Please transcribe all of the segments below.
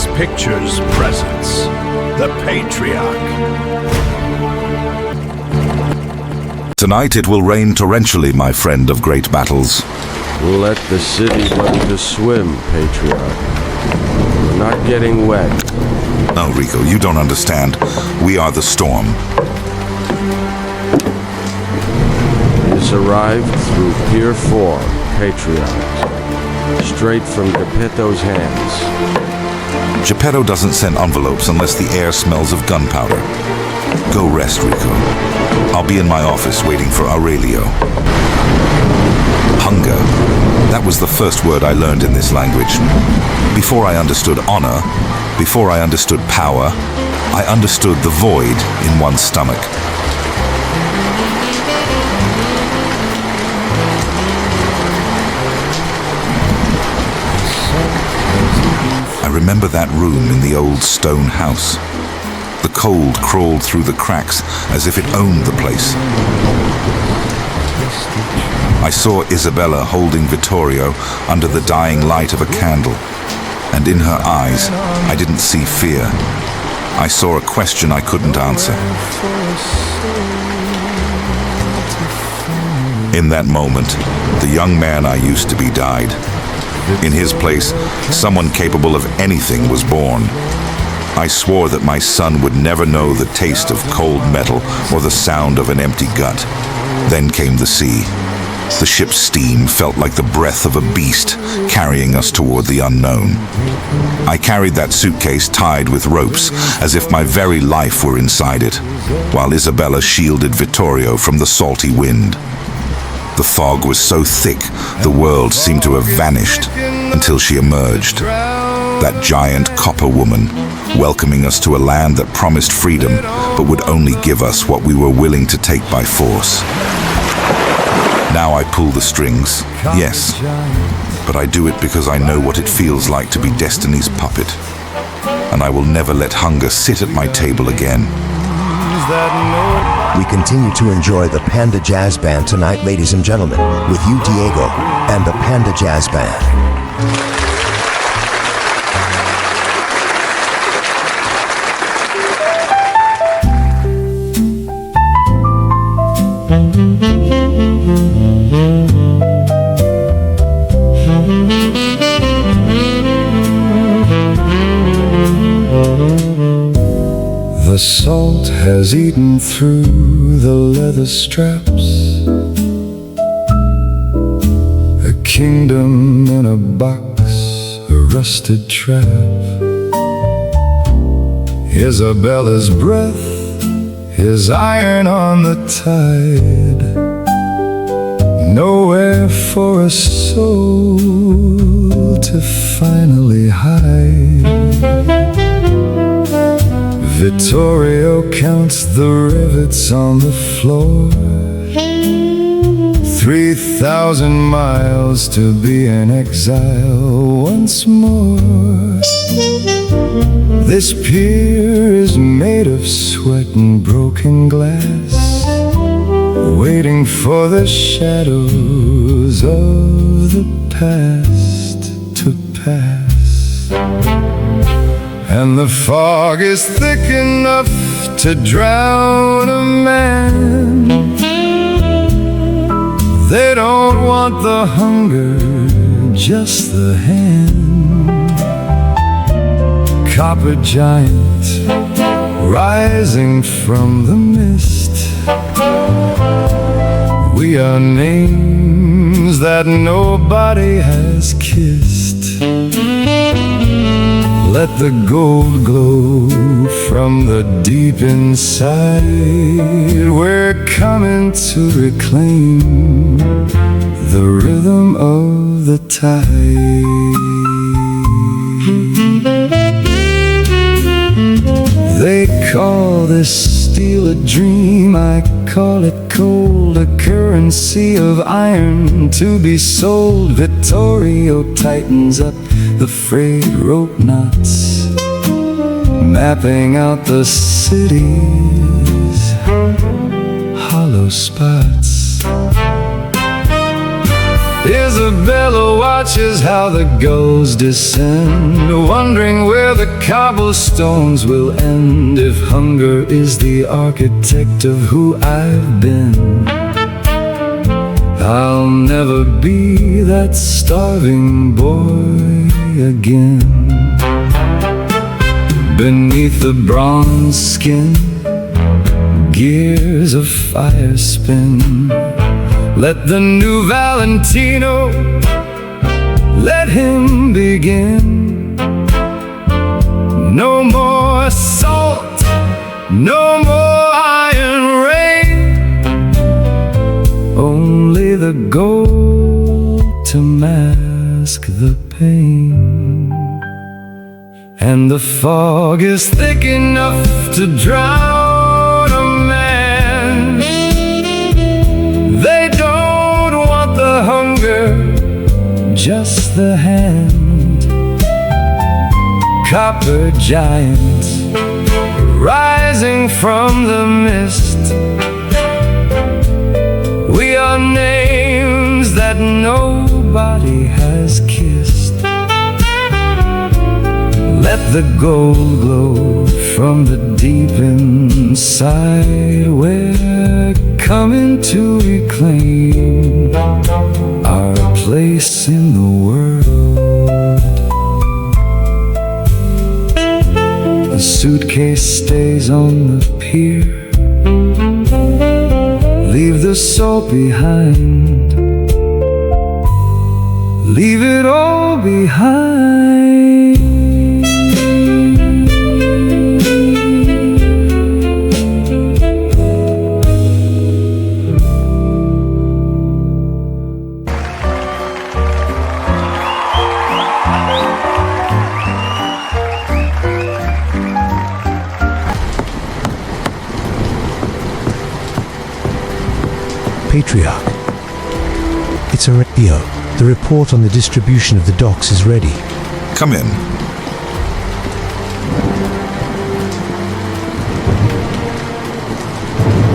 This picture's presence, the Patriarch. Tonight it will rain torrentially, my friend of great battles. Let the city learn to swim, Patriarch. We're not getting wet. No, Rico, you don't understand. We are the storm. This arrived through Pier 4, Patriarch. Straight from Geppetto's hands. Geppetto doesn't send envelopes unless the air smells of gunpowder. Go rest, Rico. I'll be in my office waiting for Aurelio. Hunger. That was the first word I learned in this language. Before I understood honor, before I understood power, I understood the void in one's stomach. I remember that room in the old stone house. The cold crawled through the cracks as if it owned the place. I saw Isabella holding Vittorio under the dying light of a candle, and in her eyes, I didn't see fear. I saw a question I couldn't answer. In that moment, the young man I used to be died. In his place, someone capable of anything was born. I swore that my son would never know the taste of cold metal or the sound of an empty gut. Then came the sea. The ship's steam felt like the breath of a beast carrying us toward the unknown. I carried that suitcase tied with ropes, as if my very life were inside it, while Isabella shielded Vittorio from the salty wind. The fog was so thick, the world seemed to have vanished until she emerged. That giant copper woman, welcoming us to a land that promised freedom, but would only give us what we were willing to take by force. Now I pull the strings, yes, but I do it because I know what it feels like to be destiny's puppet. And I will never let hunger sit at my table again. We continue to enjoy the Panda Jazz Band tonight, ladies and gentlemen, with you, Diego, and the Panda Jazz Band. The salt has eaten through the leather straps. A kingdom in a box, a rusted trap. Isabella's breath is iron on the tide. Nowhere for a soul to finally hide. Vittorio counts the rivets on the floor. 3,000 miles to be in exile once more. This pier is made of sweat and broken glass, waiting for the shadows of the past to pass. And the fog is thick enough to drown a man. They don't want the hunger, just the hand. Copper giant rising from the mist. We are names that nobody has kissed. Let the gold glow from the deep inside. We're coming to reclaim the rhythm of the tide. They call this steel a dream, I call it cold, a currency of iron to be sold. Vittorio tightens up the frayed rope knots, mapping out the city's hollow spots. Isabella watches how the gulls descend, wondering where the cobblestones will end. If hunger is the architect of who I've been, I'll never be that starving boy again. Beneath the bronze skin, gears of fire spin. Let the new Valentino, let him begin. No more salt, no more iron rain, only the gold to mask the pain. And the fog is thick enough to drown a man. They don't want the hunger, just the hand. Copper giants rising from the mist. We are names that nobody has kissed. Let the gold glow from the deep inside. We're coming to reclaim our place in the world. The suitcase stays on the pier. Leave the salt behind. Leave it all behind. Patriarch. It's a radio. The report on the distribution of the docks is ready. Come in.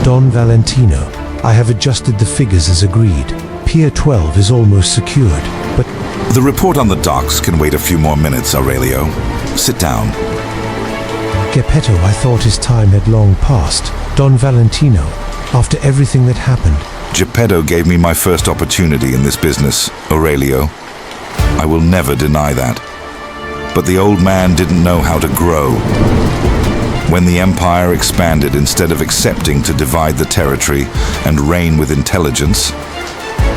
Don Valentino, I have adjusted the figures as agreed. Pier 12 is almost secured, but The report on the docks can wait a few more minutes, Aurelio. Sit down. Geppetto, I thought his time had long passed. Don Valentino, after everything that happened, Geppetto gave me my first opportunity in this business, Aurelio. I will never deny that. But the old man didn't know how to grow. When the empire expanded, instead of accepting to divide the territory and reign with intelligence,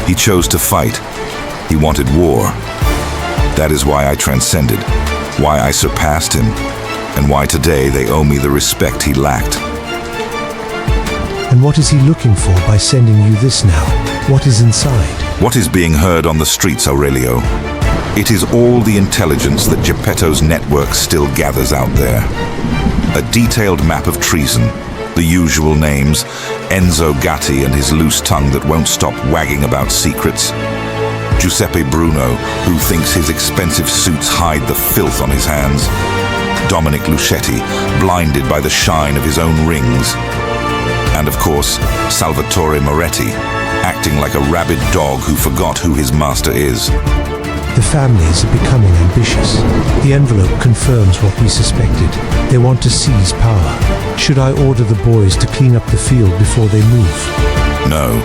he chose to fight. He wanted war. That is why I transcended, why I surpassed him, and why today they owe me the respect he lacked. and what is he looking for by sending you this now? What is inside? What is being heard on the streets, Aurelio? It is all the intelligence that Geppetto's network still gathers out there. A detailed map of treason, the usual names, Enzo Gatti and his loose tongue that won't stop wagging about secrets, Giuseppe Bruno, who thinks his expensive suits hide the filth on his hands, Dominic Luchetti, blinded by the shine of his own rings, and of course, Salvatore Moretti, acting like a rabid dog who forgot who his master is. The families are becoming ambitious. The envelope confirms what we suspected. They want to seize power. Should I order the boys to clean up the field before they move? No.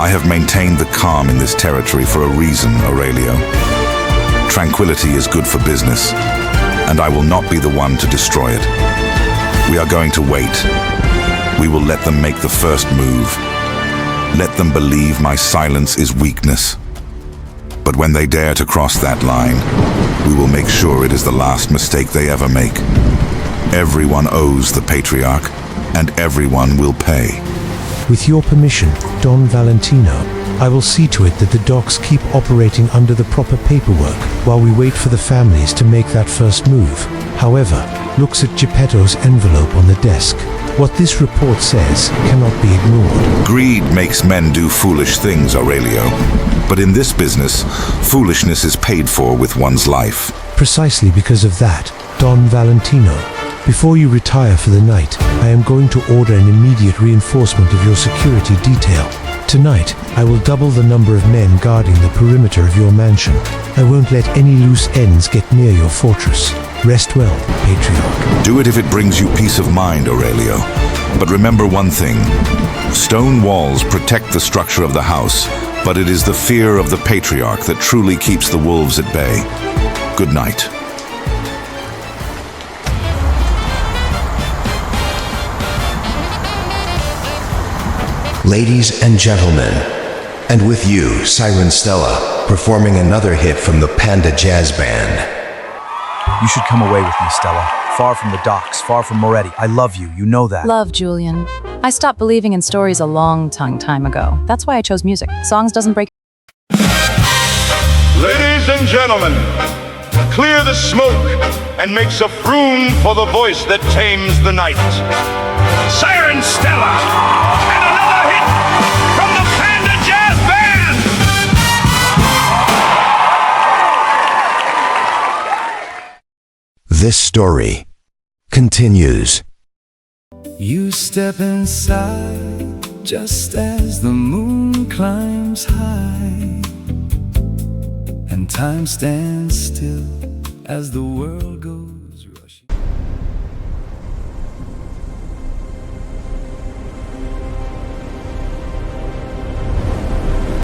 I have maintained the calm in this territory for a reason, Aurelio. Tranquility is good for business, and I will not be the one to destroy it. We are going to wait. We will let them make the first move. Let them believe my silence is weakness. But when they dare to cross that line, we will make sure it is the last mistake they ever make. Everyone owes the Patriarch, and everyone will pay. With your permission, Don Valentino, I will see to it that the docks keep operating under the proper paperwork while we wait for the families to make that first move. However, looks at Geppetto's envelope on the desk. What this report says cannot be ignored. Greed makes men do foolish things, Aurelio. But in this business, foolishness is paid for with one's life. Precisely because of that, Don Valentino, before you retire for the night, I am going to order an immediate reinforcement of your security detail. Tonight, I will double the number of men guarding the perimeter of your mansion. I won't let any loose ends get near your fortress. Rest well, Patriarch. Do it if it brings you peace of mind, Aurelio. But remember one thing. Stone walls protect the structure of the house, but it is the fear of the Patriarch that truly keeps the wolves at bay. Good night. Ladies and gentlemen, and with you, Siren Stella, performing another hit from the Panda Jazz Band. You should come away with me, Stella. Far from the docks, far from Moretti. I love you, you know that. Love, Julian. I stopped believing in stories a long time ago. That's why I chose music. Songs doesn't break. Ladies and gentlemen, clear the smoke and make some room for the voice that tames the night. Siren Stella, and another hit from the Panda Jazz Band! This story continues. You step inside just as the moon climbs high, and time stands still as the world goes